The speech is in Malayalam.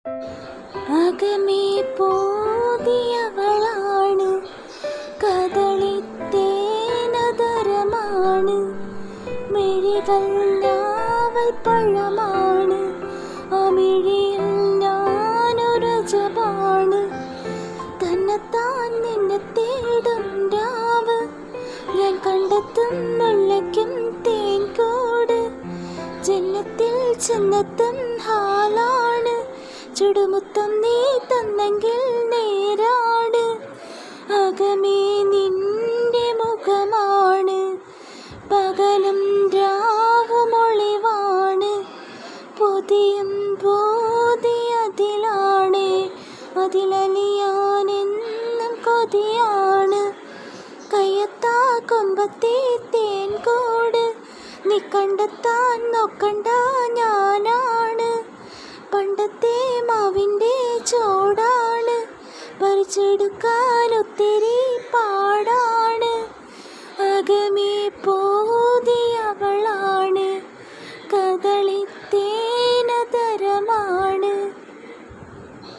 അകമേ പോതിയവളാണ്, കദളിത്തേനതരമാണ്, മിഴികൾ ഞാവൽ പഴമാണ്, അമിഴിയിൽ ഞാനൊരു ജപാണ്. തന്നെത്താൻ നിന്നെ തേടും രാവ്, ഞാൻ കണ്ടെത്തും മുല്ലയ്ക്കും തേൻകൂട്. ജന്നത്തിൽ ചെന്നെത്തും ഹാലാണ്, ചുടുമുത്തം നീ തന്നെങ്കിൽ നേരാണ്. അകമേ നിന്റെ മുഖമാണ്, പകലും രാവും ഒളിവാണ്, പൊതിയും ബോധി അതിലാണ്, അതിലലിയാനെന്നും കൊതിയാണ്. കയ്യെത്താ കൊമ്പത്തെ തേൻകൂട്, നീ കണ്ടെത്താൻ നോക്കണ്ട ഞാനാണ്. പണ്ടത്തെ മാവിൻ്റെ ചോടാണ്, പറിച്ചെടുക്കാൻ ഒത്തിരി പാടാണ്. അകമേ പോ